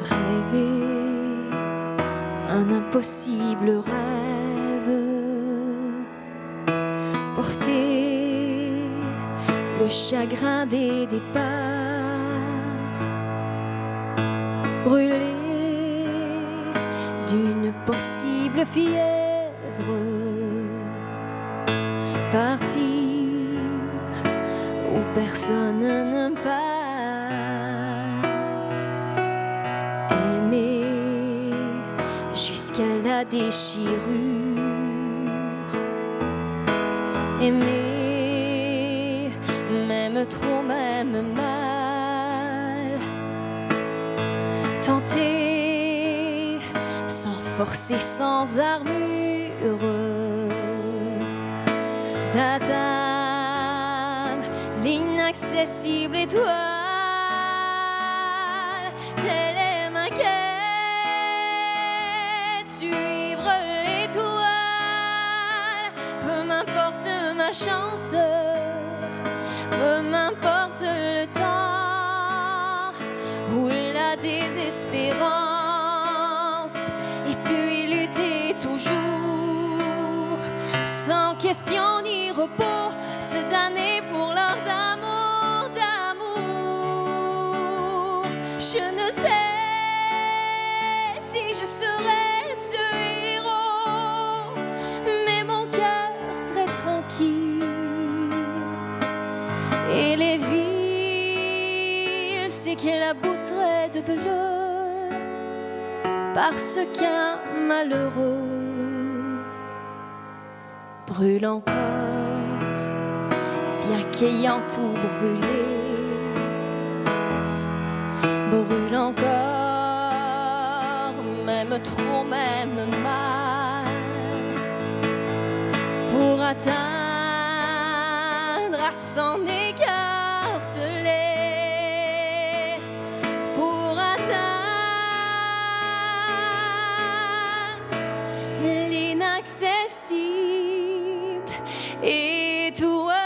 Rêver un impossible rêve, porter le chagrin des départs, brûler d'une possible fièvre, partir où personne ne part. Jusqu'à la déchirure, aimer, même trop, même mal, tenter, sans forcer, sans armure, d'atteindre l'inaccessible étoile, telle est ma quête. Suivre l'étoile, peu m'importe ma chance, peu m'importe le temps ou la désespérance, et puis lutter toujours, sans question ni repos, se damner pour l'heure d'amour, d'amour. Je ne sais si je serai et les villes s'éclabousseraient de bleu parce qu'un malheureux brûle encore, bien qu'ayant tout brûlé, brûle encore, même trop, même mal, pour atteindre à s'en écarteler, pour atteindre l'inaccessible étoile.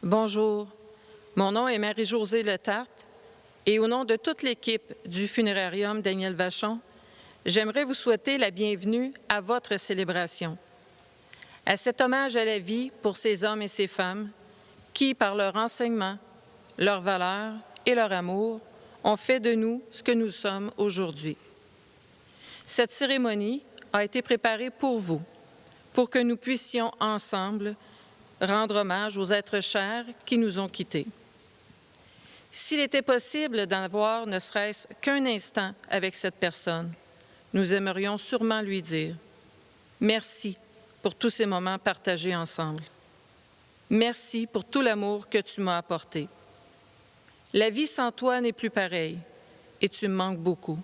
Bonjour, mon nom est Marie-Josée Letarte et au nom de toute l'équipe du Funérarium Daniel Vachon, j'aimerais vous souhaiter la bienvenue à votre célébration. À cet hommage à la vie pour ces hommes et ces femmes qui, par leur enseignement, leurs valeurs et leur amour, ont fait de nous ce que nous sommes aujourd'hui. Cette cérémonie a été préparée pour vous, pour que nous puissions ensemble rendre hommage aux êtres chers qui nous ont quittés. S'il était possible d'en avoir ne serait-ce qu'un instant avec cette personne, nous aimerions sûrement lui dire « Merci pour tous ces moments partagés ensemble. Merci pour tout l'amour que tu m'as apporté. La vie sans toi n'est plus pareille et tu me manques beaucoup.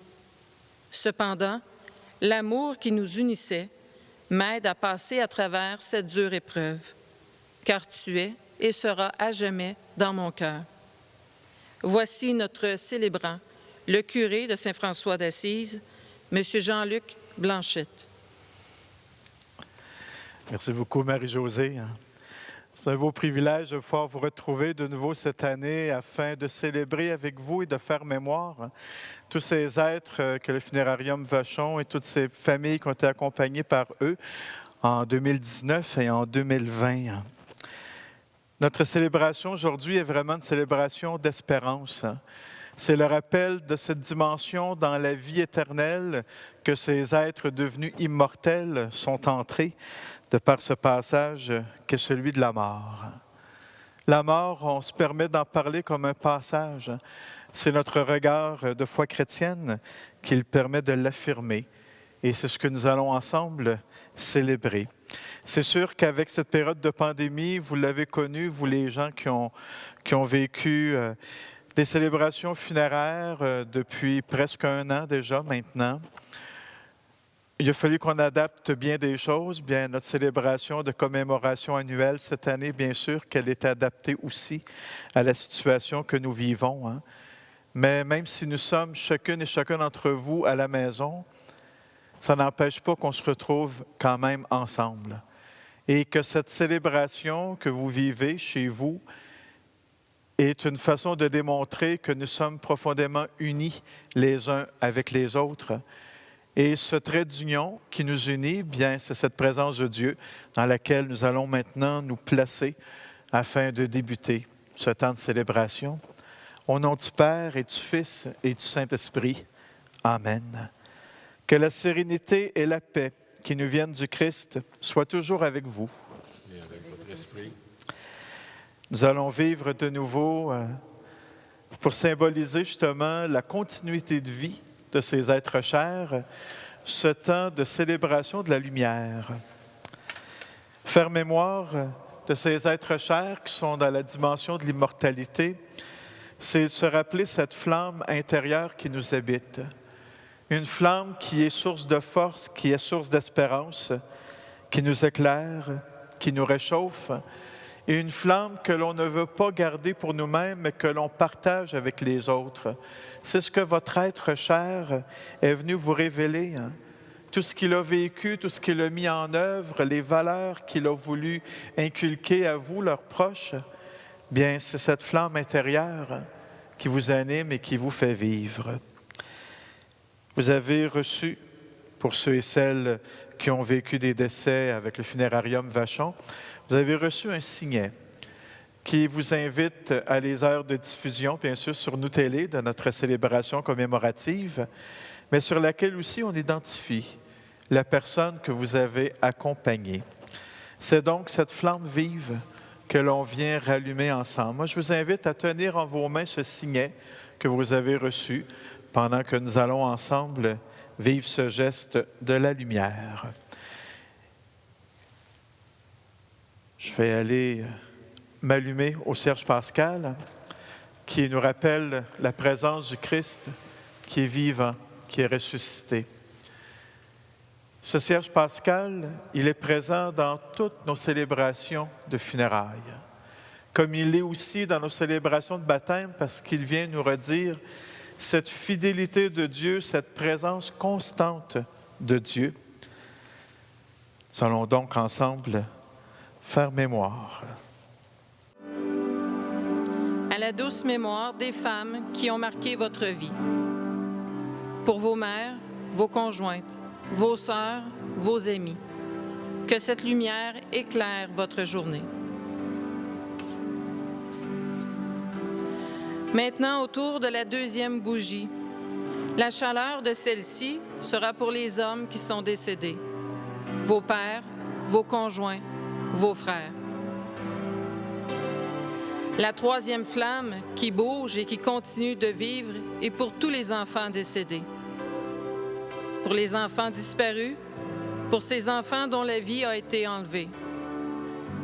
Cependant, l'amour qui nous unissait m'aide à passer à travers cette dure épreuve, car tu es et seras à jamais dans mon cœur. » Voici notre célébrant, le curé de Saint-François d'Assise, M. Jean-Luc Blanchette. Merci beaucoup, Marie-Josée. C'est un beau privilège de pouvoir vous retrouver de nouveau cette année afin de célébrer avec vous et de faire mémoire tous ces êtres que le Funérarium Vachon et toutes ces familles qui ont été accompagnées par eux en 2019 et en 2020. Notre célébration aujourd'hui est vraiment une célébration d'espérance. C'est le rappel de cette dimension dans la vie éternelle que ces êtres devenus immortels sont entrés de par ce passage qu'est celui de la mort. La mort, on se permet d'en parler comme un passage. C'est notre regard de foi chrétienne qui permet de l'affirmer. Et c'est ce que nous allons ensemble célébrer. C'est sûr qu'avec cette période de pandémie, vous l'avez connu, vous les gens qui ont vécu des célébrations funéraires depuis presque 1 an déjà maintenant. Il a fallu qu'on adapte bien des choses. Bien, notre célébration de commémoration annuelle cette année, bien sûr qu'elle est adaptée aussi à la situation que nous vivons. Mais même si nous sommes chacune et chacun d'entre vous à la maison, ça n'empêche pas qu'on se retrouve quand même ensemble. Et que cette célébration que vous vivez chez vous est une façon de démontrer que nous sommes profondément unis les uns avec les autres. Et ce trait d'union qui nous unit, bien, c'est cette présence de Dieu dans laquelle nous allons maintenant nous placer afin de débuter ce temps de célébration. Au nom du Père et du Fils et du Saint-Esprit. Amen. Que la sérénité et la paix qui nous viennent du Christ soient toujours avec vous. Et avec votre esprit. Nous allons vivre de nouveau pour symboliser justement la continuité de vie de ces êtres chers, ce temps de célébration de la lumière. Faire mémoire de ces êtres chers qui sont dans la dimension de l'immortalité, c'est se rappeler cette flamme intérieure qui nous habite. Une flamme qui est source de force, qui est source d'espérance, qui nous éclaire, qui nous réchauffe, et une flamme que l'on ne veut pas garder pour nous-mêmes, mais que l'on partage avec les autres. C'est ce que votre être cher est venu vous révéler. Tout ce qu'il a vécu, tout ce qu'il a mis en œuvre, les valeurs qu'il a voulu inculquer à vous, leurs proches, bien, c'est cette flamme intérieure qui vous anime et qui vous fait vivre. Vous avez reçu, pour ceux et celles qui ont vécu des décès avec le funérarium Vachon, vous avez reçu un signet qui vous invite à les heures de diffusion, bien sûr, sur Nous Télé, de notre célébration commémorative, mais sur laquelle aussi on identifie la personne que vous avez accompagnée. C'est donc cette flamme vive que l'on vient rallumer ensemble. Moi, je vous invite à tenir en vos mains ce signet que vous avez reçu pendant que nous allons ensemble vivre ce geste de la lumière. Je vais aller m'allumer au cierge pascal qui nous rappelle la présence du Christ qui est vivant, qui est ressuscité. Ce cierge pascal, il est présent dans toutes nos célébrations de funérailles, comme il est aussi dans nos célébrations de baptême, parce qu'il vient nous redire cette fidélité de Dieu, cette présence constante de Dieu. Nous allons donc ensemble faire mémoire. À la douce mémoire des femmes qui ont marqué votre vie. Pour vos mères, vos conjointes, vos sœurs, vos amis. Que cette lumière éclaire votre journée. Maintenant, autour de la deuxième bougie, la chaleur de celle-ci sera pour les hommes qui sont décédés, vos pères, vos conjoints, vos frères. La troisième flamme qui bouge et qui continue de vivre est pour tous les enfants décédés, pour les enfants disparus, pour ces enfants dont la vie a été enlevée.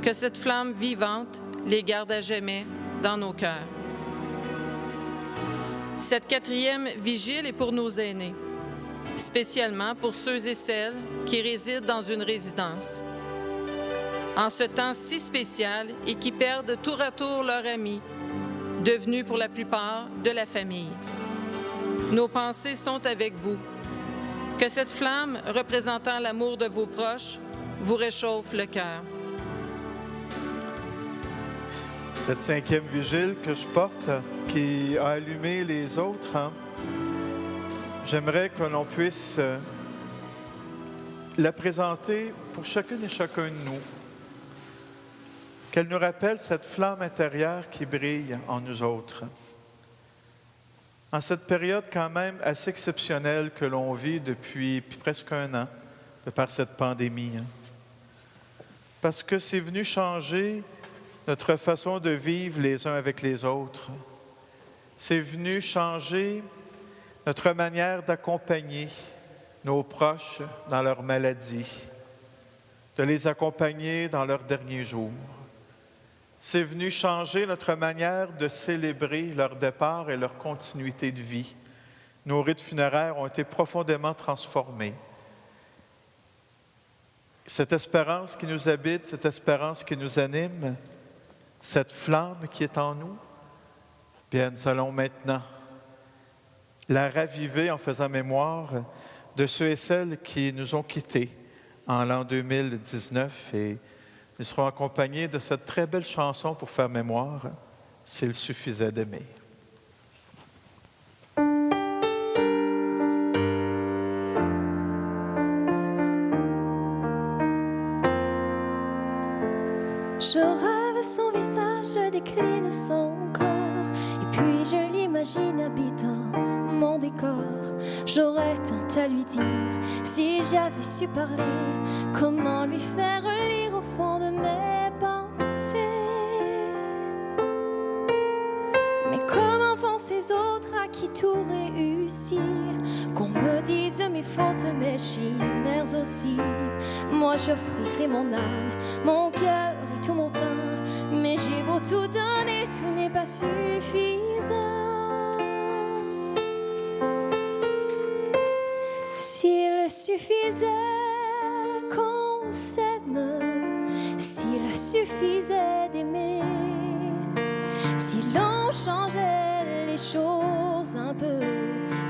Que cette flamme vivante les garde à jamais dans nos cœurs. Cette quatrième vigile est pour nos aînés, spécialement pour ceux et celles qui résident dans une résidence. En ce temps si spécial et qui perdent tour à tour leurs amis, devenus pour la plupart de la famille. Nos pensées sont avec vous. Que cette flamme représentant l'amour de vos proches vous réchauffe le cœur. Cette cinquième vigile que je porte, qui a allumé les autres, j'aimerais que l'on puisse la présenter pour chacune et chacun de nous. Qu'elle nous rappelle cette flamme intérieure qui brille en nous autres. En cette période quand même assez exceptionnelle que l'on vit depuis presque un an, de par cette pandémie. Parce que c'est venu changer notre façon de vivre les uns avec les autres. C'est venu changer notre manière d'accompagner nos proches dans leur maladie, de les accompagner dans leurs derniers jours. C'est venu changer notre manière de célébrer leur départ et leur continuité de vie. Nos rites funéraires ont été profondément transformés. Cette espérance qui nous habite, cette espérance qui nous anime, cette flamme qui est en nous, bien, nous allons maintenant la raviver en faisant mémoire de ceux et celles qui nous ont quittés en l'an 2019 et nous serons accompagnés de cette très belle chanson pour faire mémoire, « S'il suffisait d'aimer ». Je rêve son visage, je décline son corps, et puis je l'imagine habitant mon décor. J'aurais tant à lui dire si j'avais su parler, comment lui faire lire au fond de mes pensées. Mais comment font ces autres à qui tout réussit, qu'on me dise mes fautes, mes chimères aussi. Moi j'offrirai mon âme, mon cœur et tout mon temps, mais j'ai beau tout donner, tout n'est pas suffisant. S'il suffisait qu'on s'aime, s'il suffisait d'aimer, si l'on changeait les choses un peu,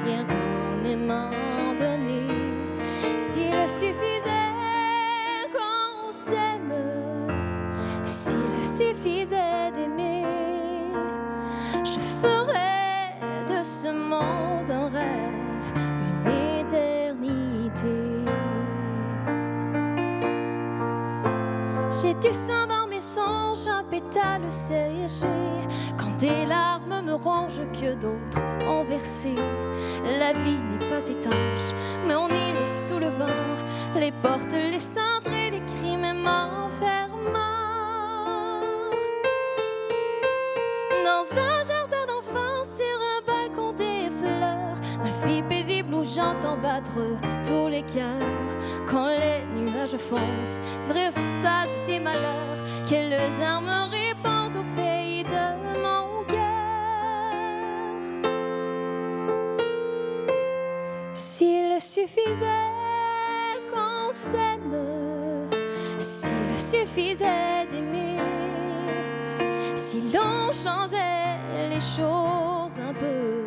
rien qu'en aimant donner, s'il suffisait qu'on s'aime, s'il suffisait d'aimer, je ferais de ce monde un rêve, une éternité. J'ai du sang dans mes songes, un pétale séché, quand des larmes me rongent que d'autres ont versé. La vie n'est pas étanche, mais on est les sous le vent, les portes, les cendrées, les cris même enfermants. Dans un jardin d'enfants, sur un balcon des fleurs, ma fille paisible où j'entends battre tous les cœurs. Quand les nuages foncent, sage des malheurs, quelles armes répandent au pays de mon cœur. S'il suffisait qu'on s'aime, s'il suffisait d'aimer, si l'on changeait les choses un peu,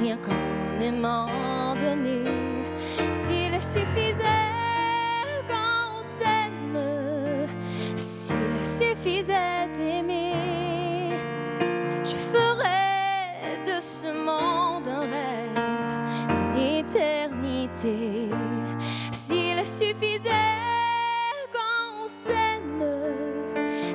rien qu'en aimant donner, s'il suffisait qu'on s'aime, s'il suffisait d'aimer, je ferais de ce monde un rêve, une éternité. S'il suffisait qu'on s'aime,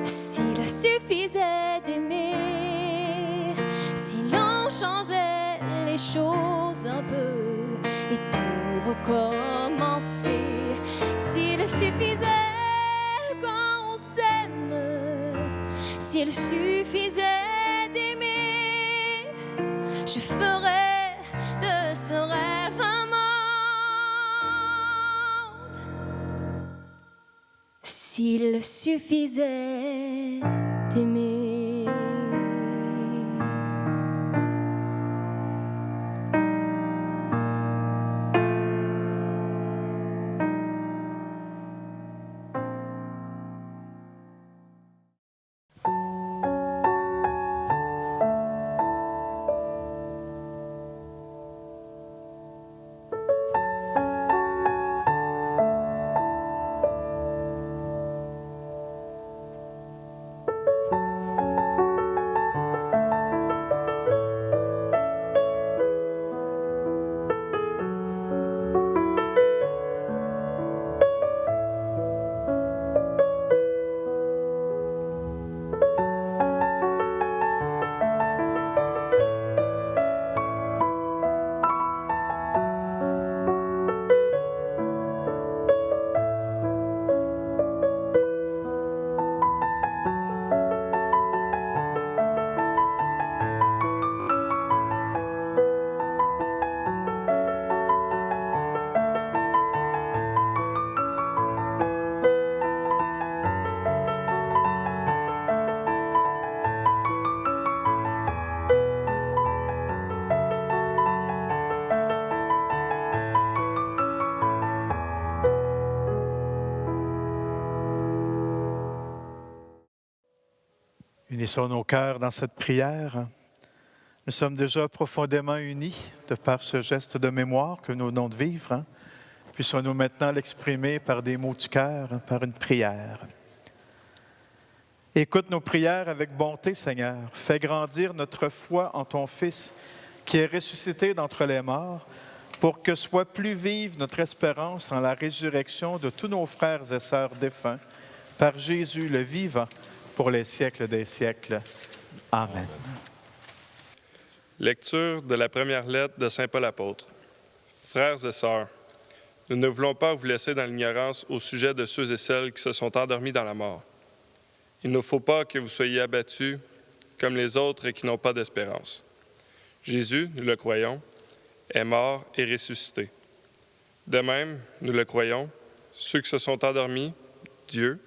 s'il suffisait d'aimer, si l'on changeait les choses un peu et tout recommencer, s'il suffisait qu'on s'aime, s'il suffisait d'aimer, je ferais de ce rêve un monde. S'il suffisait d'aimer. Unissons nos cœurs dans cette prière. Nous sommes déjà profondément unis de par ce geste de mémoire que nous venons de vivre. Puissions-nous maintenant l'exprimer par des mots du cœur, par une prière. Écoute nos prières avec bonté, Seigneur. Fais grandir notre foi en ton Fils, qui est ressuscité d'entre les morts, pour que soit plus vive notre espérance en la résurrection de tous nos frères et sœurs défunts, par Jésus le vivant, pour les siècles des siècles. Amen. Lecture de la première lettre de saint Paul apôtre. Frères et sœurs, nous ne voulons pas vous laisser dans l'ignorance au sujet de ceux et celles qui se sont endormis dans la mort. Il ne faut pas que vous soyez abattus comme les autres qui n'ont pas d'espérance. Jésus, nous le croyons, est mort et ressuscité. De même, nous le croyons, ceux qui se sont endormis, Dieu,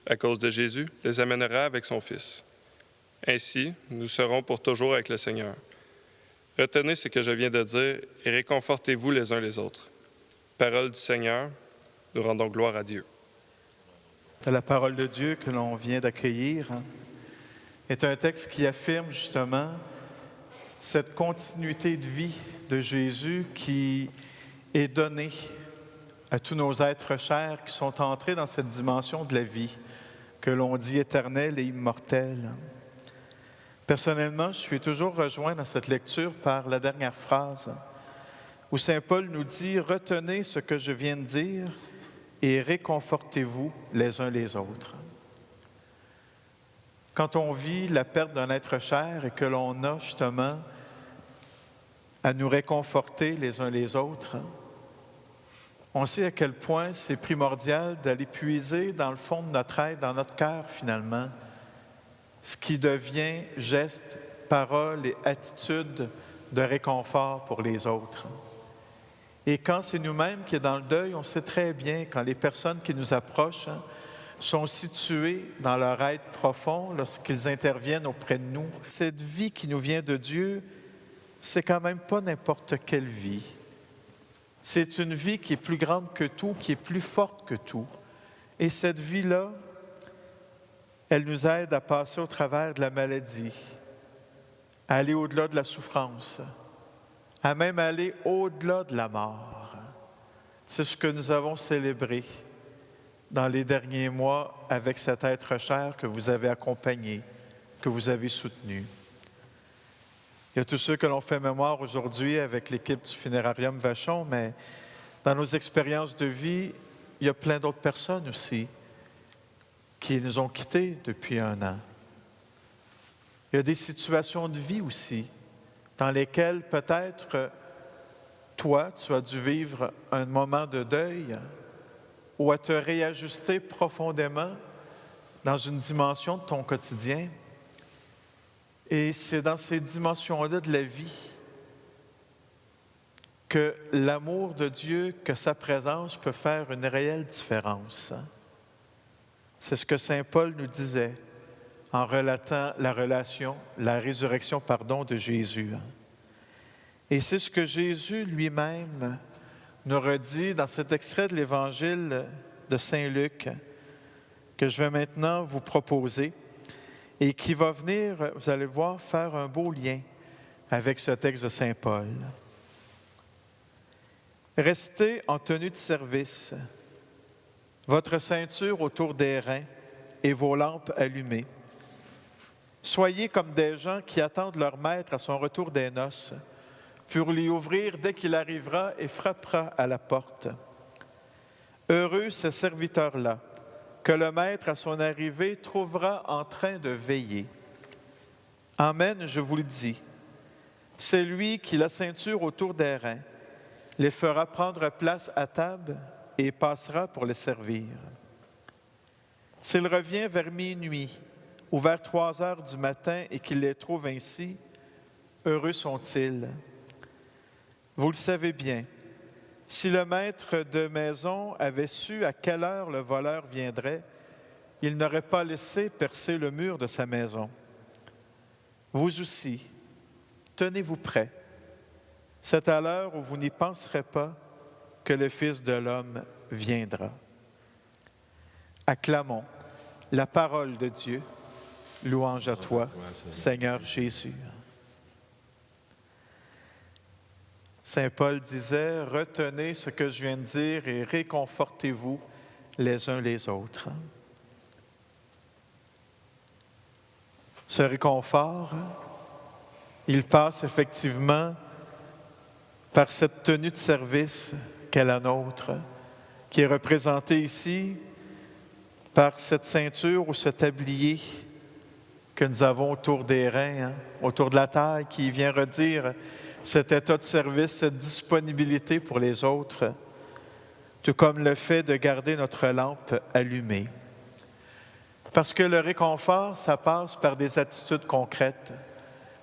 à cause de Jésus, les amènera avec son Fils. Ainsi, nous serons pour toujours avec le Seigneur. Retenez ce que je viens de dire et réconfortez-vous les uns les autres. Parole du Seigneur, nous rendons gloire à Dieu. La parole de Dieu que l'on vient d'accueillir est un texte qui affirme justement cette continuité de vie de Jésus qui est donnée à tous nos êtres chers qui sont entrés dans cette dimension de la vie que l'on dit éternelle et immortelle. Personnellement, je suis toujours rejoint dans cette lecture par la dernière phrase où saint Paul nous dit « Retenez ce que je viens de dire et réconfortez-vous les uns les autres. » Quand on vit la perte d'un être cher et que l'on a justement à nous réconforter les uns les autres, on sait à quel point c'est primordial d'aller puiser dans le fond de notre être, dans notre cœur finalement, ce qui devient geste, parole et attitude de réconfort pour les autres. Et quand c'est nous-mêmes qui est dans le deuil, on sait très bien quand les personnes qui nous approchent sont situées dans leur être profond lorsqu'ils interviennent auprès de nous. Cette vie qui nous vient de Dieu, c'est quand même pas n'importe quelle vie. C'est une vie qui est plus grande que tout, qui est plus forte que tout. Et cette vie-là, elle nous aide à passer au travers de la maladie, à aller au-delà de la souffrance, à même aller au-delà de la mort. C'est ce que nous avons célébré dans les derniers mois avec cet être cher que vous avez accompagné, que vous avez soutenu. Il y a tous ceux que l'on fait mémoire aujourd'hui avec l'équipe du Funérarium Vachon, mais dans nos expériences de vie, il y a plein d'autres personnes aussi qui nous ont quittés depuis 1 an. Il y a des situations de vie aussi dans lesquelles peut-être toi, tu as dû vivre un moment de deuil ou à te réajuster profondément dans une dimension de ton quotidien. Et c'est dans ces dimensions-là de la vie que l'amour de Dieu, que sa présence peut faire une réelle différence. C'est ce que saint Paul nous disait en relatant la résurrection de Jésus. Et c'est ce que Jésus lui-même nous redit dans cet extrait de l'Évangile de saint Luc que je vais maintenant vous proposer et qui va venir, vous allez voir, faire un beau lien avec ce texte de saint Paul. Restez en tenue de service, votre ceinture autour des reins et vos lampes allumées. Soyez comme des gens qui attendent leur maître à son retour des noces, pour lui ouvrir dès qu'il arrivera et frappera à la porte. Heureux ces serviteurs-là, que le maître à son arrivée trouvera en train de veiller. Amen, je vous le dis, c'est lui qui, la ceinture autour des reins, les fera prendre place à table et passera pour les servir. S'il revient vers minuit ou vers 3 heures du matin et qu'il les trouve ainsi, heureux sont-ils. Vous le savez bien, si le maître de maison avait su à quelle heure le voleur viendrait, il n'aurait pas laissé percer le mur de sa maison. Vous aussi, tenez-vous prêts. C'est à l'heure où vous n'y penserez pas que le Fils de l'homme viendra. Acclamons la parole de Dieu. Louange à toi, Seigneur Jésus. Saint Paul disait, « Retenez ce que je viens de dire et réconfortez-vous les uns les autres. » Ce réconfort, il passe effectivement par cette tenue de service qu'est la nôtre, qui est représentée ici par cette ceinture ou ce tablier que nous avons autour des reins, autour de la taille, qui vient redire cet état de service, cette disponibilité pour les autres, tout comme le fait de garder notre lampe allumée. Parce que le réconfort, ça passe par des attitudes concrètes,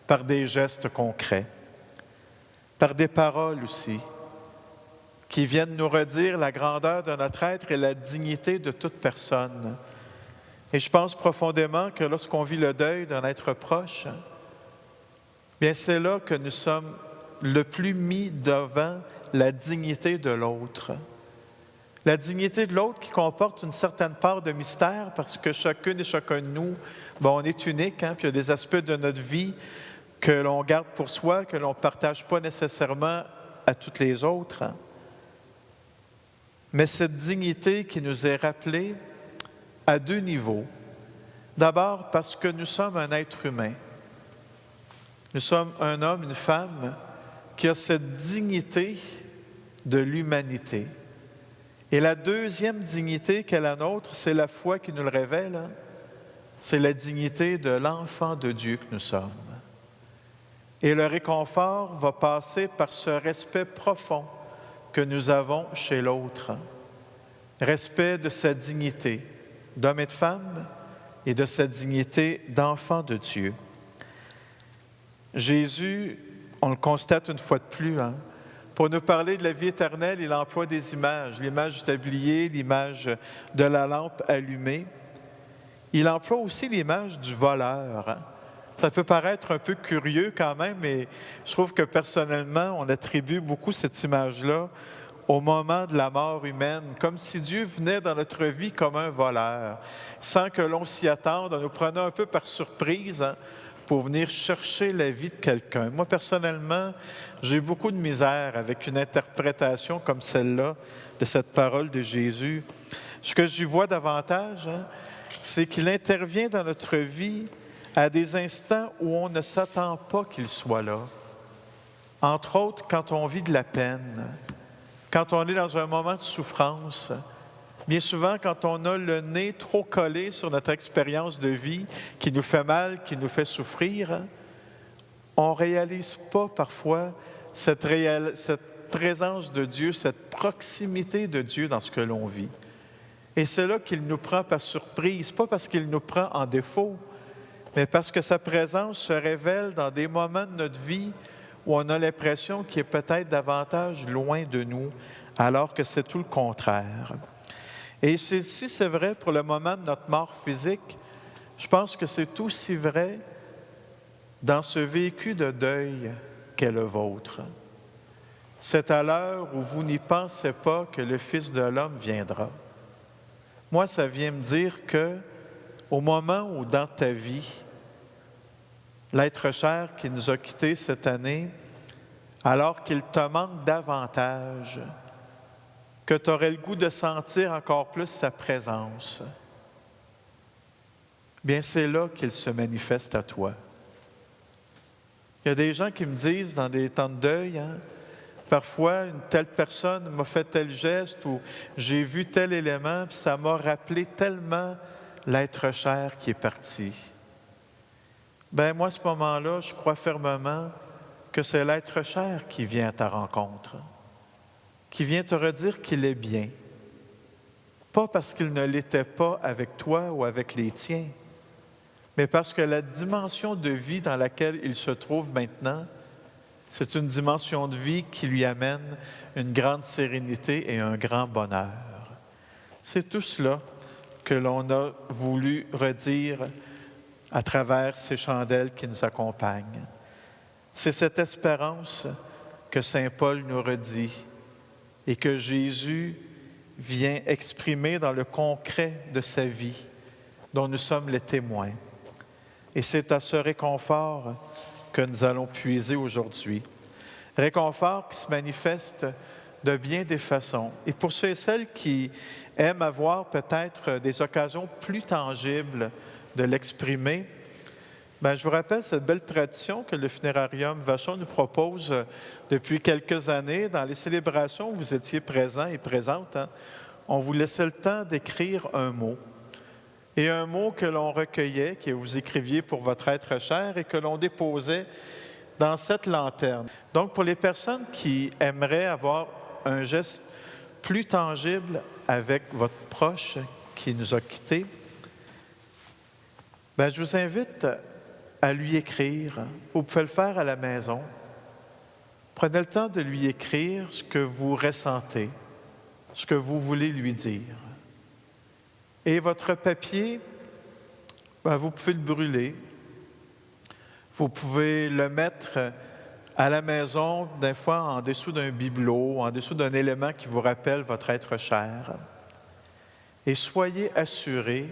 par des gestes concrets, par des paroles aussi, qui viennent nous redire la grandeur de notre être et la dignité de toute personne. Et je pense profondément que lorsqu'on vit le deuil d'un être proche, bien c'est là que nous sommes le plus mis devant la dignité de l'autre. La dignité de l'autre qui comporte une certaine part de mystère parce que chacune et chacun de nous, on est unique, puis il y a des aspects de notre vie que l'on garde pour soi, que l'on ne partage pas nécessairement à toutes les autres. Mais cette dignité qui nous est rappelée à deux niveaux. D'abord parce que nous sommes un être humain. Nous sommes un homme, une femme qui a cette dignité de l'humanité. Et la deuxième dignité qu'est la nôtre, c'est la foi qui nous le révèle. C'est la dignité de l'enfant de Dieu que nous sommes. Et le réconfort va passer par ce respect profond que nous avons chez l'autre. Respect de sa dignité d'homme et de femme et de sa dignité d'enfant de Dieu. Jésus, on le constate une fois de plus, pour nous parler de la vie éternelle, il emploie des images, l'image du tablier, l'image de la lampe allumée. Il emploie aussi l'image du voleur. Ça peut paraître un peu curieux quand même, mais je trouve que personnellement, on attribue beaucoup cette image-là au moment de la mort humaine, comme si Dieu venait dans notre vie comme un voleur, sans que l'on s'y attende, en nous prenant un peu par surprise, pour venir chercher la vie de quelqu'un. Moi, personnellement, j'ai beaucoup de misère avec une interprétation comme celle-là de cette parole de Jésus. Ce que j'y vois davantage, c'est qu'il intervient dans notre vie à des instants où on ne s'attend pas qu'il soit là. Entre autres, quand on vit de la peine, quand on est dans un moment de souffrance, bien souvent, quand on a le nez trop collé sur notre expérience de vie qui nous fait mal, qui nous fait souffrir, on ne réalise pas parfois cette présence de Dieu, cette proximité de Dieu dans ce que l'on vit. Et c'est là qu'il nous prend par surprise, pas parce qu'il nous prend en défaut, mais parce que sa présence se révèle dans des moments de notre vie où on a l'impression qu'il est peut-être davantage loin de nous, alors que c'est tout le contraire. Et si c'est vrai pour le moment de notre mort physique, je pense que c'est aussi vrai dans ce vécu de deuil qu'est le vôtre. C'est à l'heure où vous n'y pensez pas que le Fils de l'homme viendra. Moi, ça vient me dire que au moment où dans ta vie, l'être cher qui nous a quittés cette année, alors qu'il te manque davantage, que tu aurais le goût de sentir encore plus sa présence, bien c'est là qu'il se manifeste à toi. Il y a des gens qui me disent dans des temps de deuil, parfois une telle personne m'a fait tel geste ou j'ai vu tel élément, puis ça m'a rappelé tellement l'être cher qui est parti. Bien moi, à ce moment-là, je crois fermement que c'est l'être cher qui vient à ta rencontre, qui vient te redire qu'il est bien. Pas parce qu'il ne l'était pas avec toi ou avec les tiens, mais parce que la dimension de vie dans laquelle il se trouve maintenant, c'est une dimension de vie qui lui amène une grande sérénité et un grand bonheur. C'est tout cela que l'on a voulu redire à travers ces chandelles qui nous accompagnent. C'est cette espérance que saint Paul nous redit et que Jésus vient exprimer dans le concret de sa vie, dont nous sommes les témoins. Et c'est à ce réconfort que nous allons puiser aujourd'hui. Réconfort qui se manifeste de bien des façons. Et pour ceux et celles qui aiment avoir peut-être des occasions plus tangibles de l'exprimer, je vous rappelle cette belle tradition que le Funérarium Vachon nous propose depuis quelques années. Dans les célébrations où vous étiez présents et présentes, on vous laissait le temps d'écrire un mot. Et un mot que l'on recueillait, que vous écriviez pour votre être cher et que l'on déposait dans cette lanterne. Donc, pour les personnes qui aimeraient avoir un geste plus tangible avec votre proche qui nous a quittés, je vous invite à lui écrire. Vous pouvez le faire à la maison. Prenez le temps de lui écrire ce que vous ressentez, ce que vous voulez lui dire. Et votre papier, vous pouvez le brûler. Vous pouvez le mettre à la maison, des fois en dessous d'un bibelot, en dessous d'un élément qui vous rappelle votre être cher. Et soyez assurés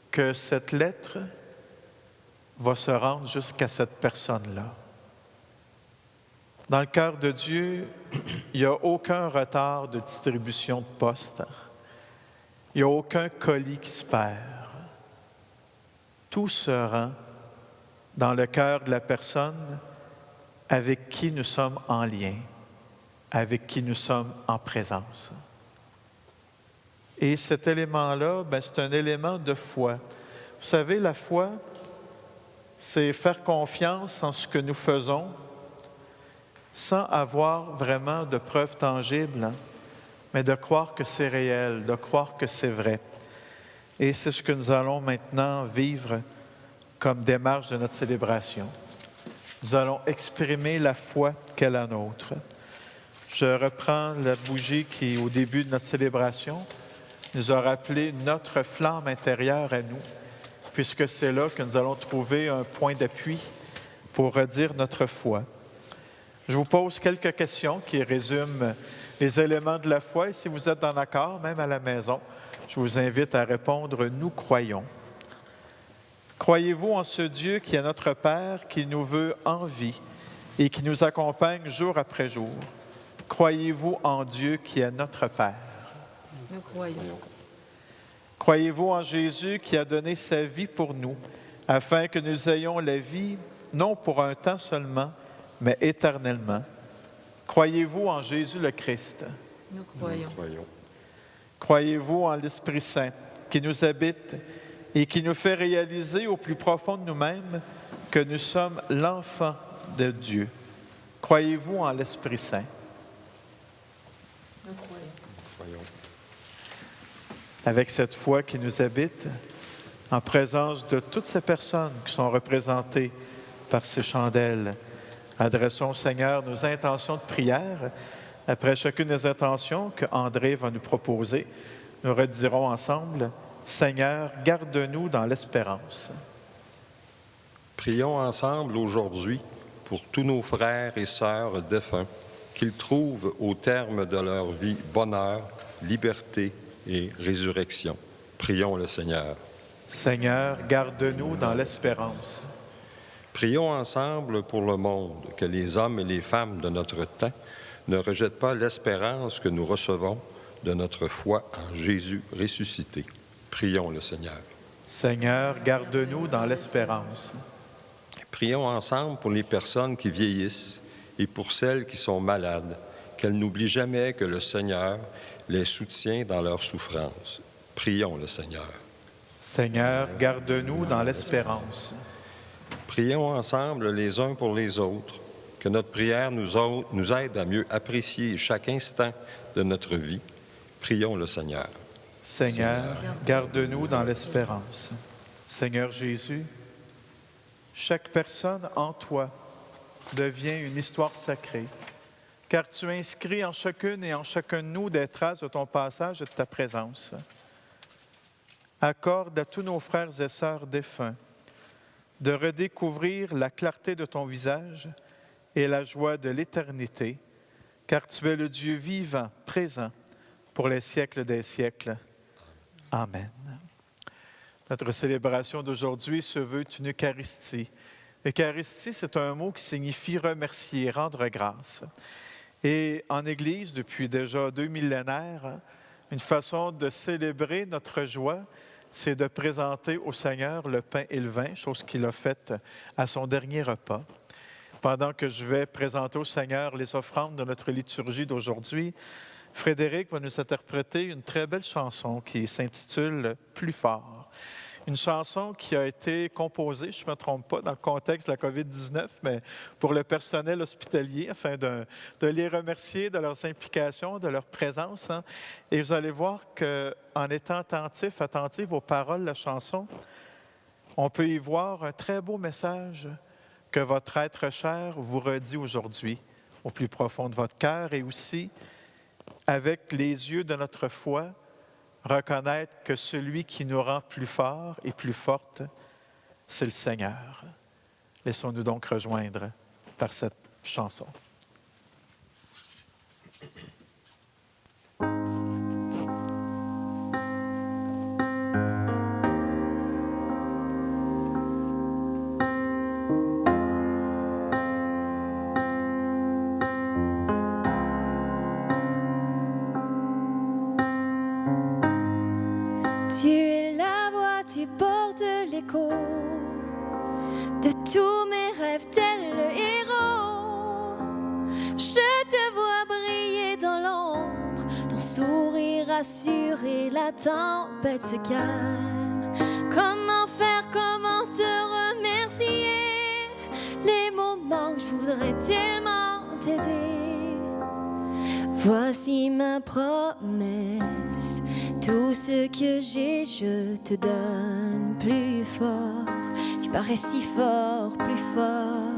que cette lettre va se rendre jusqu'à cette personne-là. Dans le cœur de Dieu, il n'y a aucun retard de distribution de poste. Il n'y a aucun colis qui se perd. Tout se rend dans le cœur de la personne avec qui nous sommes en lien, avec qui nous sommes en présence. Et cet élément-là, c'est un élément de foi. Vous savez, la foi, c'est faire confiance en ce que nous faisons sans avoir vraiment de preuves tangibles, mais de croire que c'est réel, de croire que c'est vrai. Et c'est ce que nous allons maintenant vivre comme démarche de notre célébration. Nous allons exprimer la foi qu'est la nôtre. Je reprends la bougie qui, au début de notre célébration, nous a rappelé notre flamme intérieure à nous, puisque c'est là que nous allons trouver un point d'appui pour redire notre foi. Je vous pose quelques questions qui résument les éléments de la foi. Et si vous êtes en accord, même à la maison, je vous invite à répondre « Nous croyons ». Croyez-vous en ce Dieu qui est notre Père, qui nous veut en vie et qui nous accompagne jour après jour? Croyez-vous en Dieu qui est notre Père? Nous croyons. Croyez-vous en Jésus qui a donné sa vie pour nous, afin que nous ayons la vie, non pour un temps seulement, mais éternellement? Croyez-vous en Jésus le Christ? Nous croyons. Croyez-vous en l'Esprit Saint qui nous habite et qui nous fait réaliser au plus profond de nous-mêmes que nous sommes l'enfant de Dieu? Croyez-vous en l'Esprit Saint? Nous croyons. Avec cette foi qui nous habite, en présence de toutes ces personnes qui sont représentées par ces chandelles, adressons au Seigneur nos intentions de prière. Après chacune des intentions que André va nous proposer, nous redirons ensemble « Seigneur, garde-nous dans l'espérance ». Prions ensemble aujourd'hui pour tous nos frères et sœurs défunts, qu'ils trouvent au terme de leur vie bonheur, liberté et résurrection. Prions le Seigneur. Seigneur, garde-nous dans l'espérance. Prions ensemble pour le monde, que les hommes et les femmes de notre temps ne rejettent pas l'espérance que nous recevons de notre foi en Jésus ressuscité. Prions le Seigneur. Seigneur, garde-nous dans l'espérance. Prions ensemble pour les personnes qui vieillissent et pour celles qui sont malades, qu'elles n'oublient jamais que le Seigneur les soutient dans leur souffrance. Prions le Seigneur. Seigneur, garde-nous dans l'espérance. Prions ensemble les uns pour les autres, que notre prière nous aide à mieux apprécier chaque instant de notre vie. Prions le Seigneur. Seigneur, garde-nous dans l'espérance. Seigneur Jésus, chaque personne en toi devient une histoire sacrée, car tu inscris en chacune et en chacun de nous des traces de ton passage et de ta présence. Accorde à tous nos frères et sœurs défunts de redécouvrir la clarté de ton visage et la joie de l'éternité, car tu es le Dieu vivant, présent, pour les siècles des siècles. Amen. Notre célébration d'aujourd'hui se veut une Eucharistie, Eucharistie, c'est un mot qui signifie remercier, rendre grâce. Et en Église, depuis déjà 2 millénaires, une façon de célébrer notre joie, c'est de présenter au Seigneur le pain et le vin, chose qu'il a faite à son dernier repas. Pendant que je vais présenter au Seigneur les offrandes de notre liturgie d'aujourd'hui, Frédéric va nous interpréter une très belle chanson qui s'intitule « Plus fort ». Une chanson qui a été composée, je ne me trompe pas, dans le contexte de la COVID-19, mais pour le personnel hospitalier, afin de les remercier de leurs implications, de leur présence. Et vous allez voir qu'en étant attentif aux paroles de la chanson, on peut y voir un très beau message que votre être cher vous redit aujourd'hui, au plus profond de votre cœur, et aussi, avec les yeux de notre foi, reconnaître que celui qui nous rend plus forts et plus fortes, c'est le Seigneur. Laissons-nous donc rejoindre par cette chanson. Tu es la voix, tu portes l'écho de tous mes rêves, tel le héros. Je te vois briller dans l'ombre, ton sourire rassure et la tempête se calme. Comment faire, comment te remercier? Les mots manquent, je voudrais tellement t'aider. Voici ma promesse, tout ce que j'ai, je te donne plus fort. Tu parais si fort, plus fort.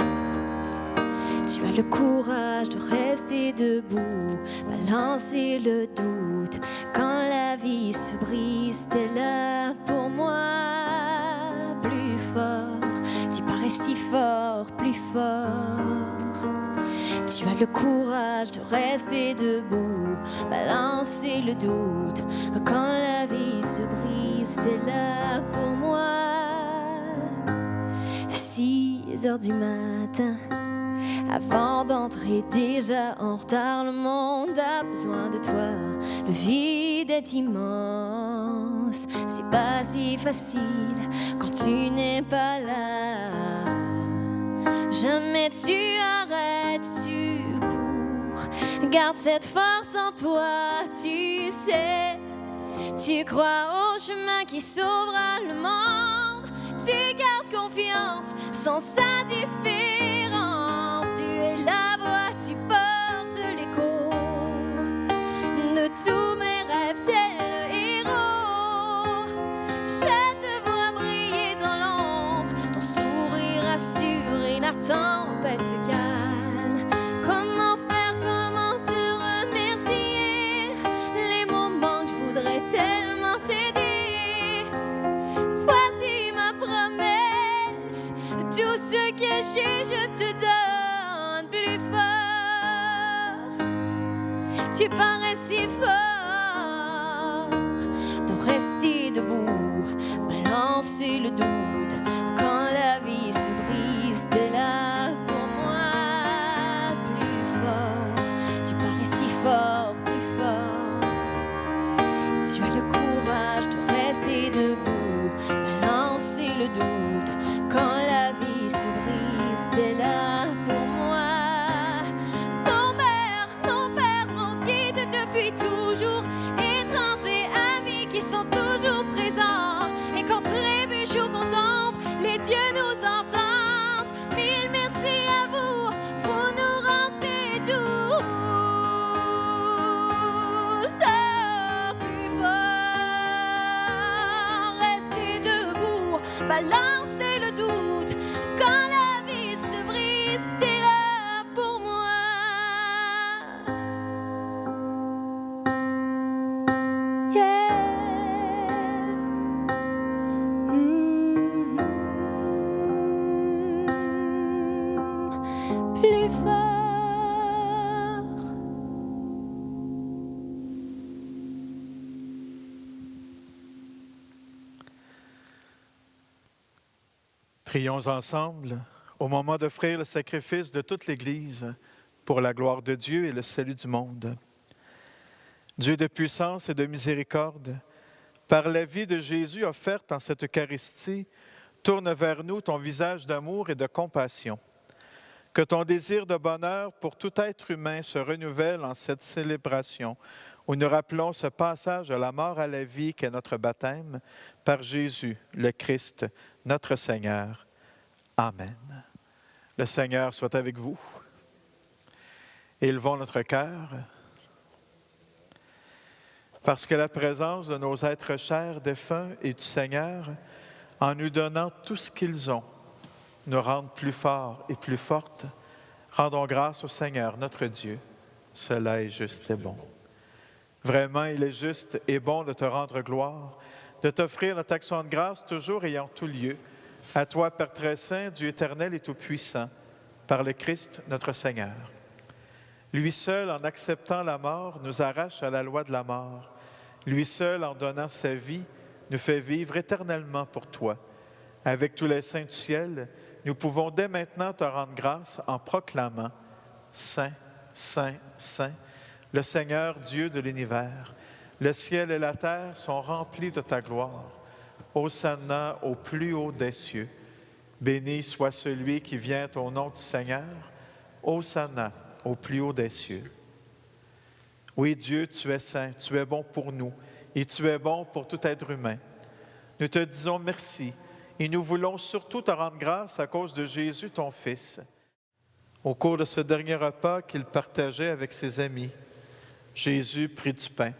Tu as le courage de rester debout, balancer le doute. Quand la vie se brise, t'es là pour moi. Plus fort, tu parais si fort, plus fort. Tu as le courage de rester debout, balancer le doute. Quand la vie se brise, t'es là pour moi. 6 heures du matin, avant d'entrer déjà en retard, le monde a besoin de toi. Le vide est immense, c'est pas si facile quand tu n'es pas là. Jamais tu arrêtes, tu cours. Garde cette force en toi, tu sais. Tu crois au chemin qui sauvera le monde. Tu gardes confiance sans sa différence. Tu es la voix, tu portes l'écho de tous mes rêves, tel le héros. Je te vois briller dans l'ombre, ton sourire rassure et la tempête se calme. Comment faire, comment te remercier? Les mots manquent, je voudrais tellement t'aider. Voici ma promesse, tout ce que j'ai, je te donne plus fort. Tu parais si fort de rester debout, balancer le doute. Quand la vie se brise, t'es là pour moi. Plus fort, tu parais si fort, plus fort. Tu as le courage de rester debout, balancer le doute. Quand la vie se brise, t'es là pour moi. Nos pères, nos guides depuis toujours, étrangers, amis qui sont toujours présents. Et quand trébuche ou qu'on tombe, les dieux nous entendent. Mille merci à vous, vous nous rendez douce. Plus fort, restez debout, balancez le doute. Quand la vie se brise, t'es là pour moi. Yeah. Plus fort. Prions ensemble au moment d'offrir le sacrifice de toute l'Église pour la gloire de Dieu et le salut du monde. Dieu de puissance et de miséricorde, par la vie de Jésus offerte en cette Eucharistie, tourne vers nous ton visage d'amour et de compassion. Que ton désir de bonheur pour tout être humain se renouvelle en cette célébration où nous rappelons ce passage de la mort à la vie qu'est notre baptême par Jésus, le Christ, notre Seigneur. Amen. Le Seigneur soit avec vous. Élevons notre cœur, parce que la présence de nos êtres chers défunts et du Seigneur, en nous donnant tout ce qu'ils ont, nous rendent plus forts et plus fortes. Rendons grâce au Seigneur, notre Dieu. Cela est juste et bon. Vraiment, il est juste et bon de te rendre gloire, de t'offrir notre action de grâce toujours ayant tout lieu. À toi, Père très saint, Dieu éternel et tout-puissant, par le Christ, notre Seigneur. Lui seul, en acceptant la mort, nous arrache à la loi de la mort. Lui seul, en donnant sa vie, nous fait vivre éternellement pour toi. Avec tous les saints du ciel, nous pouvons dès maintenant te rendre grâce en proclamant « Saint, Saint, Saint ». Le Seigneur, Dieu de l'univers, le ciel et la terre sont remplis de ta gloire. Hosanna au plus haut des cieux. Béni soit celui qui vient au nom du Seigneur. Hosanna au plus haut des cieux. Oui, Dieu, tu es saint, tu es bon pour nous et tu es bon pour tout être humain. Nous te disons merci et nous voulons surtout te rendre grâce à cause de Jésus, ton Fils. Au cours de ce dernier repas qu'il partageait avec ses amis, Jésus prit du pain,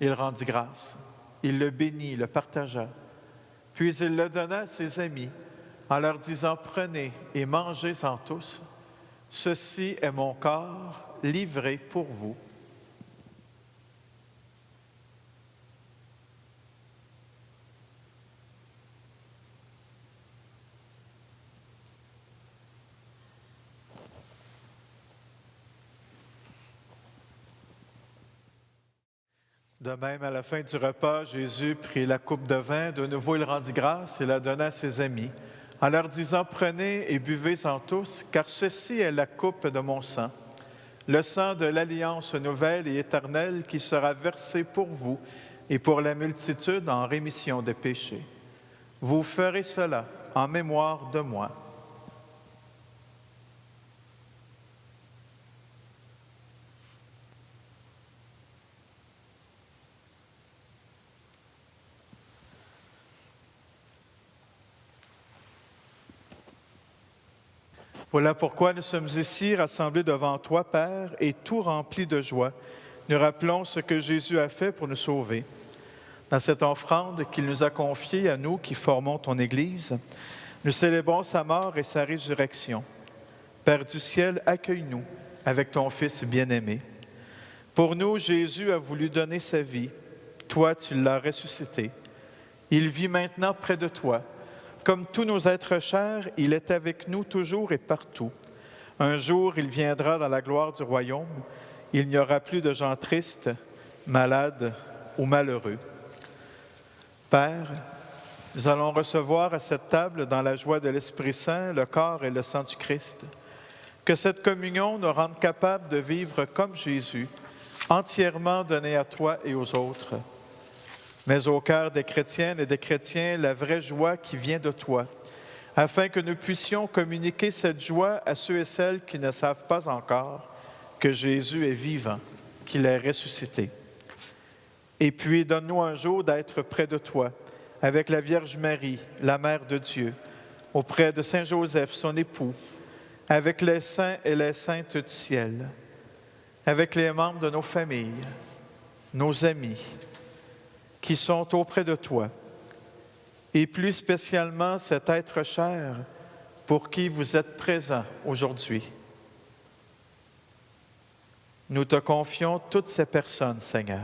il rendit grâce, il le bénit, le partagea, puis il le donna à ses amis en leur disant « Prenez et mangez-en tous, ceci est mon corps livré pour vous. » De même, à la fin du repas, Jésus prit la coupe de vin, de nouveau il rendit grâce et la donna à ses amis, en leur disant « Prenez et buvez-en tous, car ceci est la coupe de mon sang, le sang de l'alliance nouvelle et éternelle qui sera versé pour vous et pour la multitude en rémission des péchés. Vous ferez cela en mémoire de moi. » Voilà pourquoi nous sommes ici rassemblés devant toi, Père, et tout remplis de joie. Nous rappelons ce que Jésus a fait pour nous sauver. Dans cette offrande qu'il nous a confiée à nous qui formons ton Église, nous célébrons sa mort et sa résurrection. Père du ciel, accueille-nous avec ton Fils bien-aimé. Pour nous, Jésus a voulu donner sa vie. Toi, tu l'as ressuscité. Il vit maintenant près de toi. Comme tous nos êtres chers, il est avec nous toujours et partout. Un jour, il viendra dans la gloire du royaume. Il n'y aura plus de gens tristes, malades ou malheureux. Père, nous allons recevoir à cette table, dans la joie de l'Esprit Saint, le corps et le sang du Christ. Que cette communion nous rende capables de vivre comme Jésus, entièrement donné à toi et aux autres. Mais au cœur des chrétiennes et des chrétiens, la vraie joie qui vient de toi, afin que nous puissions communiquer cette joie à ceux et celles qui ne savent pas encore que Jésus est vivant, qu'il est ressuscité. Et puis, donne-nous un jour d'être près de toi, avec la Vierge Marie, la Mère de Dieu, auprès de Saint Joseph, son époux, avec les saints et les saintes du ciel, avec les membres de nos familles, nos amis, qui sont auprès de toi, et plus spécialement cet être cher pour qui vous êtes présent aujourd'hui. Nous te confions toutes ces personnes, Seigneur,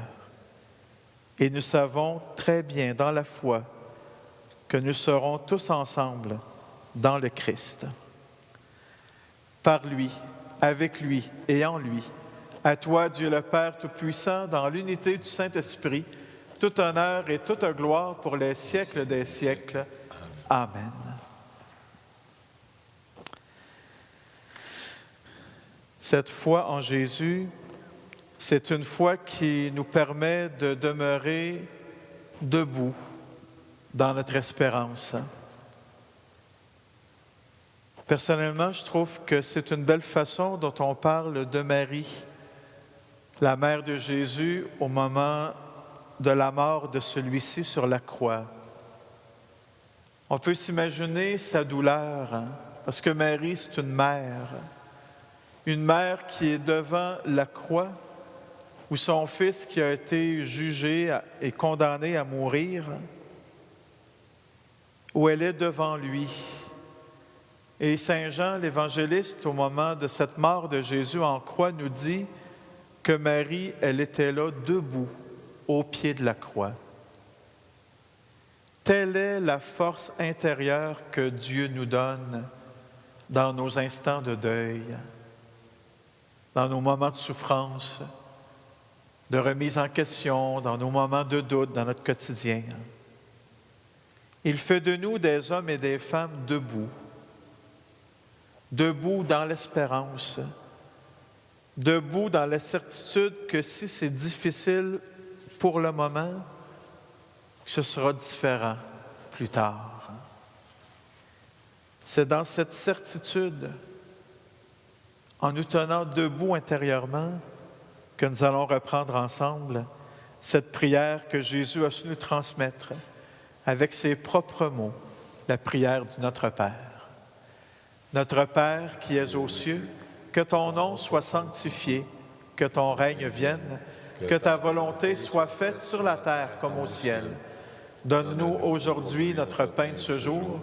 et nous savons très bien dans la foi que nous serons tous ensemble dans le Christ. Par lui, avec lui et en lui, à toi, Dieu le Père Tout-Puissant, dans l'unité du Saint-Esprit, tout honneur et toute gloire pour les siècles des siècles. Amen. Cette foi en Jésus, c'est une foi qui nous permet de demeurer debout dans notre espérance. Personnellement, je trouve que c'est une belle façon dont on parle de Marie, la mère de Jésus, au moment de la mort de celui-ci sur la croix. On peut s'imaginer sa douleur, parce que Marie, c'est une mère qui est devant la croix, où son fils qui a été jugé et condamné à mourir, où elle est devant lui. Et Saint Jean, l'évangéliste, au moment de cette mort de Jésus en croix, nous dit que Marie, elle était là, debout, au pied de la croix. Telle est la force intérieure que Dieu nous donne dans nos instants de deuil, dans nos moments de souffrance, de remise en question, dans nos moments de doute, dans notre quotidien. Il fait de nous des hommes et des femmes debout dans l'espérance, debout dans la certitude que si c'est difficile pour le moment, que ce sera différent plus tard. C'est dans cette certitude, en nous tenant debout intérieurement, que nous allons reprendre ensemble cette prière que Jésus a su nous transmettre avec ses propres mots, la prière du Notre Père. Notre Père qui es aux cieux, que ton nom soit sanctifié, que ton règne vienne, que ta volonté soit faite sur la terre comme au ciel. Donne-nous aujourd'hui notre pain de ce jour.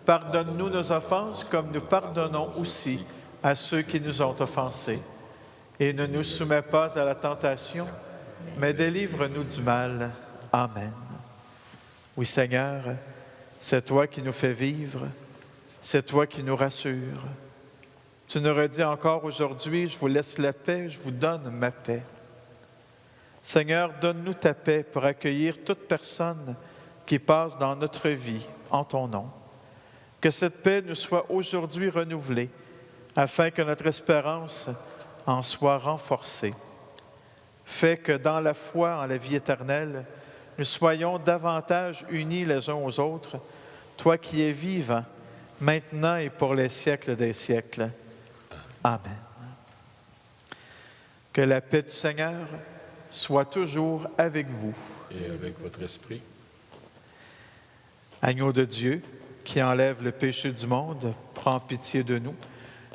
Pardonne-nous nos offenses comme nous pardonnons aussi à ceux qui nous ont offensés. Et ne nous soumets pas à la tentation, mais délivre-nous du mal. Amen. Oui, Seigneur, c'est toi qui nous fais vivre, c'est toi qui nous rassures. Tu nous redis encore aujourd'hui, je vous laisse la paix, je vous donne ma paix. Seigneur, donne-nous ta paix pour accueillir toute personne qui passe dans notre vie en ton nom. Que cette paix nous soit aujourd'hui renouvelée, afin que notre espérance en soit renforcée. Fais que dans la foi en la vie éternelle, nous soyons davantage unis les uns aux autres, toi qui es vivant, maintenant et pour les siècles des siècles. Amen. Que la paix du Seigneur soit toujours avec vous. Et avec votre esprit. Agneau de Dieu, qui enlève le péché du monde, prends pitié de nous.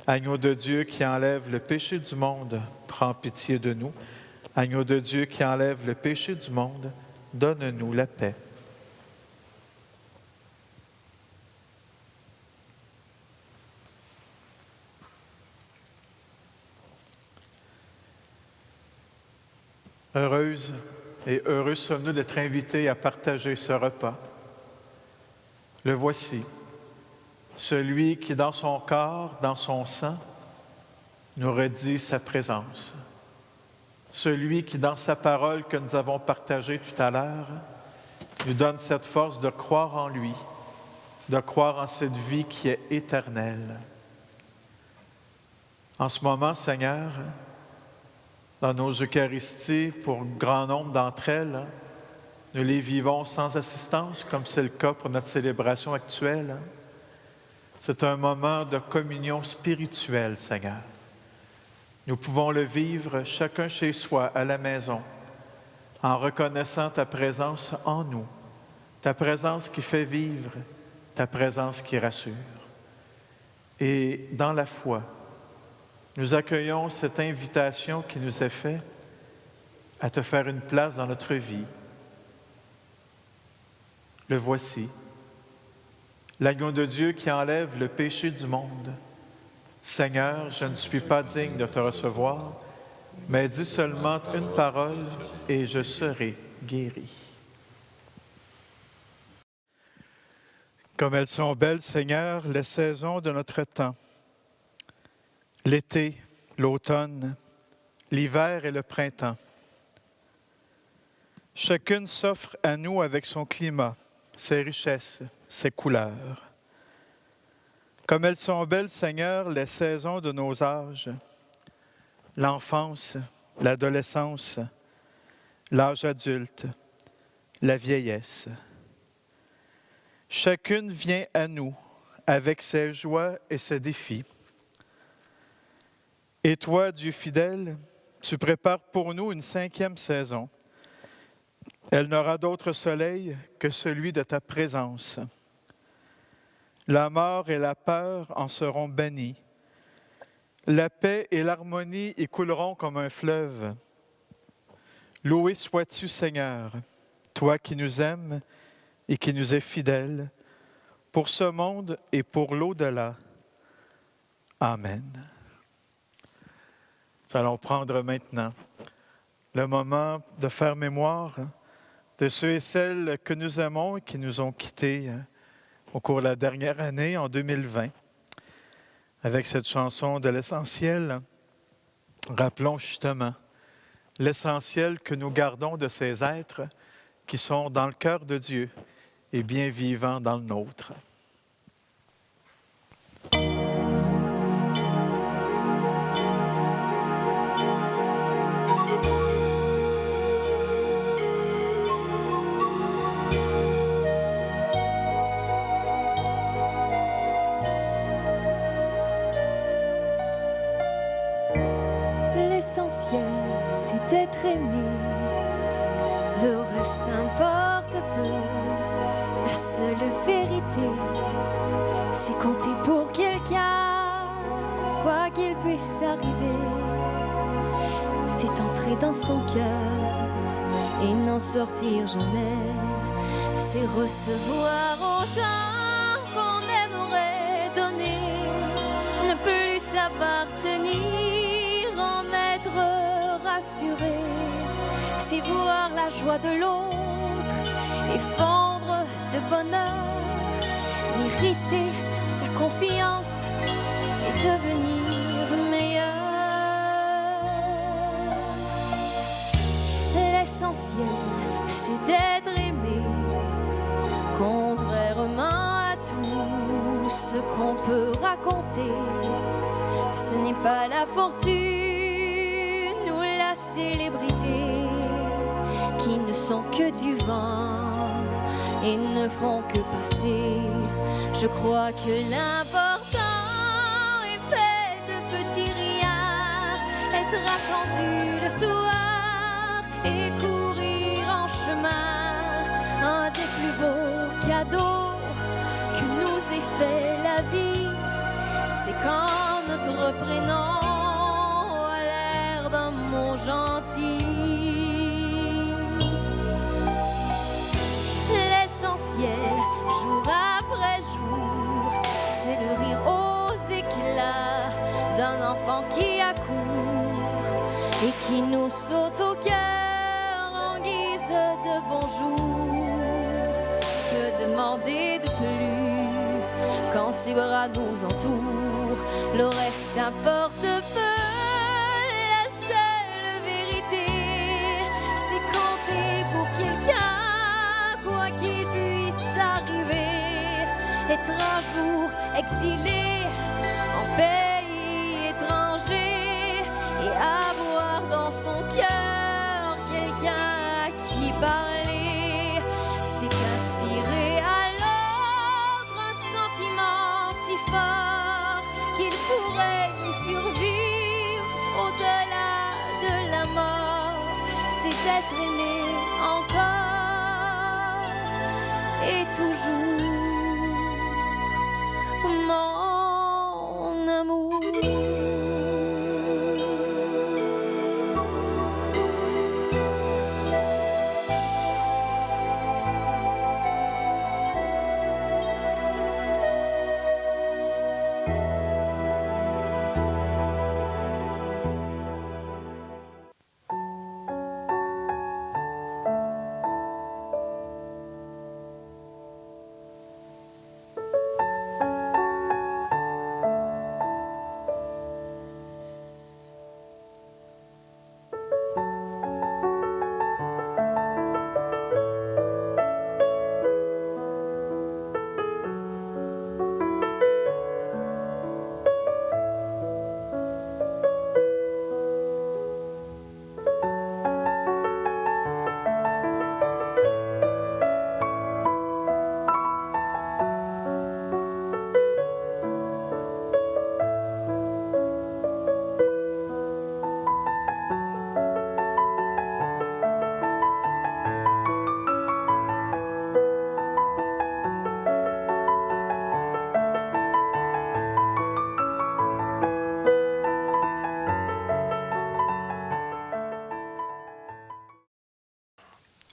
Agneau de Dieu qui enlève le péché du monde, prends pitié de nous. Agneau de Dieu qui enlève le péché du monde, donne-nous la paix. Heureuse et heureux sommes-nous d'être invités à partager ce repas. Le voici, celui qui dans son corps, dans son sang, nous redit sa présence. Celui qui dans sa parole que nous avons partagée tout à l'heure, nous donne cette force de croire en lui, de croire en cette vie qui est éternelle. En ce moment, Seigneur, dans nos Eucharisties, pour grand nombre d'entre elles, nous les vivons sans assistance, comme c'est le cas pour notre célébration actuelle. C'est un moment de communion spirituelle, Seigneur. Nous pouvons le vivre chacun chez soi, à la maison, en reconnaissant ta présence en nous, ta présence qui fait vivre, ta présence qui rassure. Et dans la foi, nous accueillons cette invitation qui nous est faite à te faire une place dans notre vie. Le voici, l'agneau de Dieu qui enlève le péché du monde. Seigneur, je ne suis pas digne de te recevoir, mais dis seulement une parole et je serai guéri. Comme elles sont belles, Seigneur, les saisons de notre temps. L'été, l'automne, l'hiver et le printemps. Chacune s'offre à nous avec son climat, ses richesses, ses couleurs. Comme elles sont belles, Seigneur, les saisons de nos âges. l'enfance, l'adolescence, l'âge adulte, la vieillesse. Chacune vient à nous avec ses joies et ses défis. Et toi, Dieu fidèle, tu prépares pour nous une 5e saison. Elle n'aura d'autre soleil que celui de ta présence. La mort et la peur en seront bannies. La paix et l'harmonie y couleront comme un fleuve. Loué sois-tu, Seigneur, toi qui nous aimes et qui nous es fidèle, pour ce monde et pour l'au-delà. Amen. Nous allons prendre maintenant le moment de faire mémoire de ceux et celles que nous aimons et qui nous ont quittés au cours de la dernière année, en 2020. Avec cette chanson de l'essentiel, rappelons justement l'essentiel que nous gardons de ces êtres qui sont dans le cœur de Dieu et bien vivants dans le nôtre. L'essentiel, c'est d'être aimé. Le reste importe peu. La seule vérité, c'est compter pour quelqu'un, quoi qu'il puisse arriver. C'est entrer dans son cœur et n'en sortir jamais. C'est recevoir autant qu'on aimerait donner, ne plus savoir tenir, en être rassuré. C'est voir la joie de l'autre et fondre de bonheur, mériter sa confiance et devenir meilleur. L'essentiel, c'est d'être aimé, contrairement à tout ce qu'on peut raconter. Ce n'est pas la fortune ou la célébrité qui ne sont que du vent et ne font que passer. Je crois que l'important est fait de petits riens, être attendu le soir et courir en chemin. Un des plus beaux cadeaux que nous ait fait la vie, c'est quand notre prénom a l'air d'un mot gentil. L'essentiel, jour après jour, c'est le rire aux éclats d'un enfant qui accourt et qui nous saute au cœur en guise de bonjour. Que demander de plus quand ses bras nous entourent? Le reste importe peu. La seule vérité, c'est compter pour quelqu'un, quoi qu'il puisse arriver. Être un jour exilé en pays étranger et avoir dans son cœur quelqu'un à qui parler. C'est inspirer à l'autre un sentiment si fort qu'il pourrait nous survivre au-delà de la mort. C'est être aimé encore et toujours, mon amour.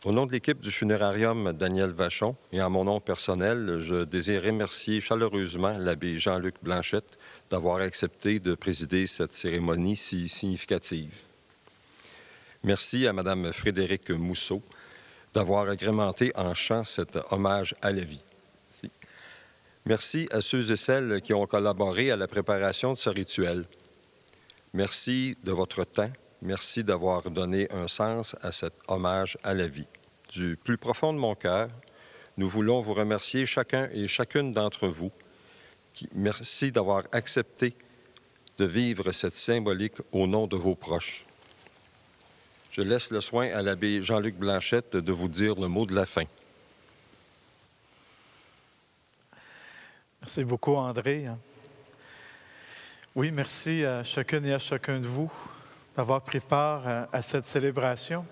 Au nom de l'équipe du funérarium Daniel Vachon et en mon nom personnel, je désire remercier chaleureusement l'abbé Jean-Luc Blanchette d'avoir accepté de présider cette cérémonie si significative. Merci à Mme Frédérique Mousseau d'avoir agrémenté en chant cet hommage à la vie. Merci à ceux et celles qui ont collaboré à la préparation de ce rituel. Merci de votre temps. Merci d'avoir donné un sens à cet hommage à la vie. Du plus profond de mon cœur, nous voulons vous remercier chacun et chacune d'entre vous. Merci d'avoir accepté de vivre cette symbolique au nom de vos proches. Je laisse le soin à l'abbé Jean-Luc Blanchette de vous dire le mot de la fin. Merci beaucoup, André. Oui, merci à chacune et à chacun de vous d'avoir pris part à cette célébration.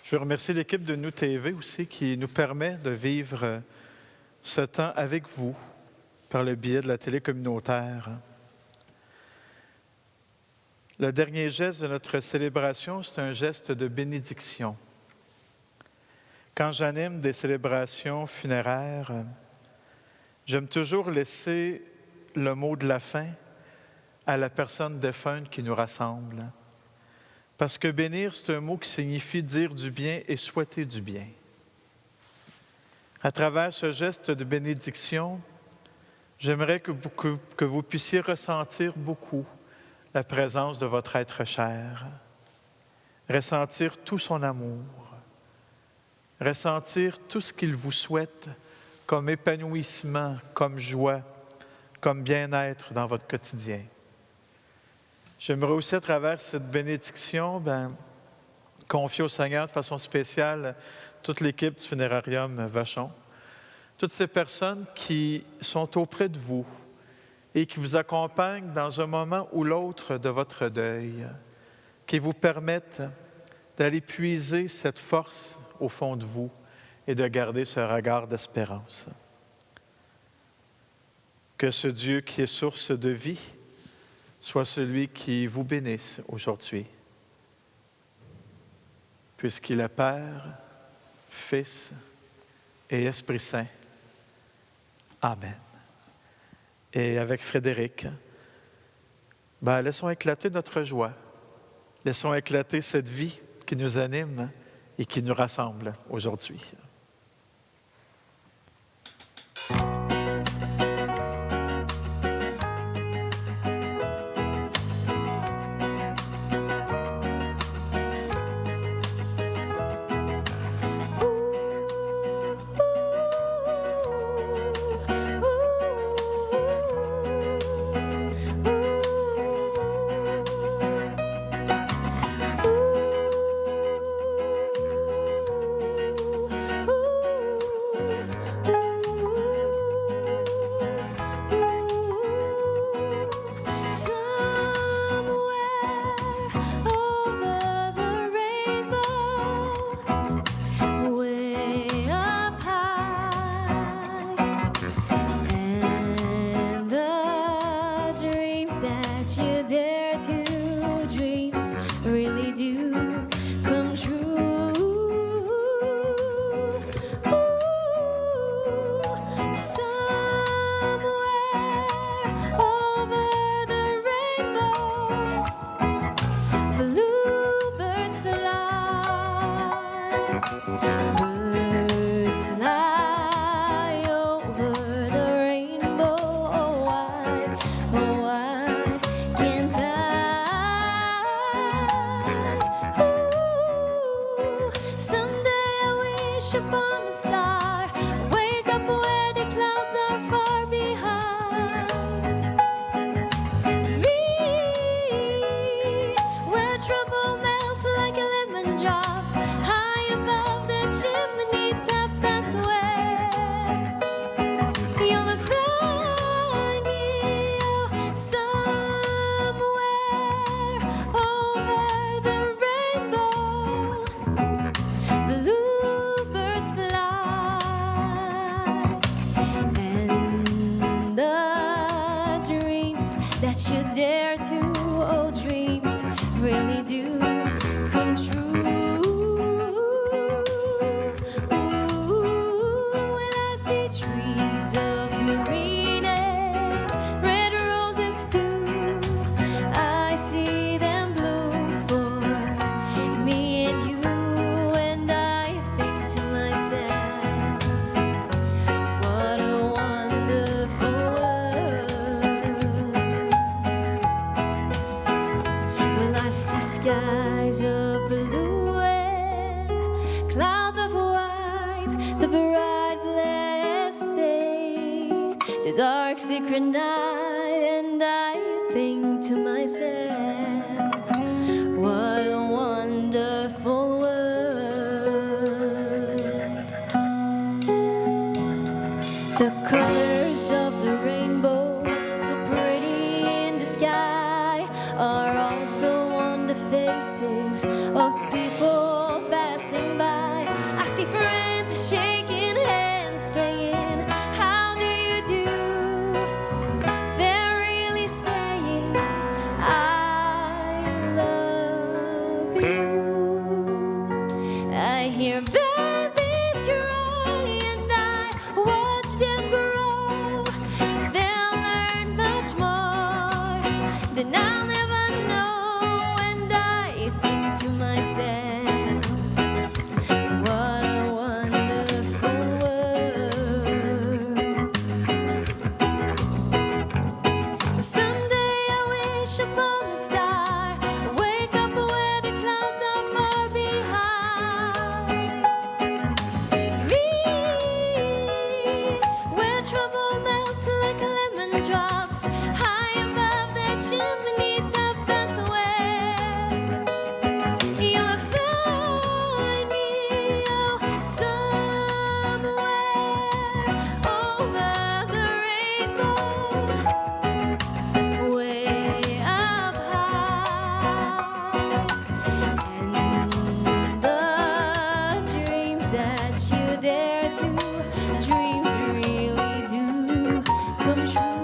Je veux remercier l'équipe de Nous TV aussi qui nous permet de vivre ce temps avec vous par le biais de la télé communautaire. Le dernier geste de notre célébration, c'est un geste de bénédiction. Quand j'anime des célébrations funéraires, j'aime toujours laisser le mot de la fin à la personne défunte qui nous rassemble. Parce que bénir, c'est un mot qui signifie dire du bien et souhaiter du bien. À travers ce geste de bénédiction, j'aimerais que vous puissiez ressentir beaucoup la présence de votre être cher, ressentir tout son amour, ressentir tout ce qu'il vous souhaite comme épanouissement, comme joie, comme bien-être dans votre quotidien. J'aimerais aussi, à travers cette bénédiction, confier au Seigneur de façon spéciale toute l'équipe du funérarium Vachon, toutes ces personnes qui sont auprès de vous et qui vous accompagnent dans un moment ou l'autre de votre deuil, qui vous permettent d'aller puiser cette force au fond de vous et de garder ce regard d'espérance. Que ce Dieu qui est source de vie soit celui qui vous bénisse aujourd'hui, puisqu'il est Père, Fils et Esprit Saint. Amen. Et avec Frédéric, laissons éclater notre joie. Laissons éclater cette vie qui nous anime et qui nous rassemble aujourd'hui. Bluebirds fly. blue and clouds of white, the bright blessed day, the dark secret night, and I think to myself, what a wonderful world. The colors of the rainbow, so pretty in the sky, are also on the faces of people passing by. I see friends shaking hands, saying, how do you do? They're really saying, I love you. I hear babies cry and I watch them grow. They'll learn much more than I'll never know. And I think to myself, what a wonderful world. Someday I wish upon a star, wake up where the clouds are far behind me, where trouble melts like lemon drops high above the chimney tops. That's where you'll find me, oh, somewhere over the rainbow, way up high. And the dreams that you dare to, dreams really do come true.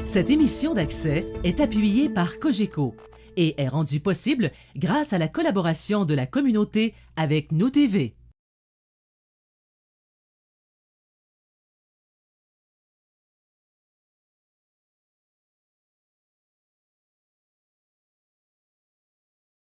Cette émission d'Accès est appuyée par Cogeco et est rendue possible grâce à la collaboration de la communauté avec Nous TV.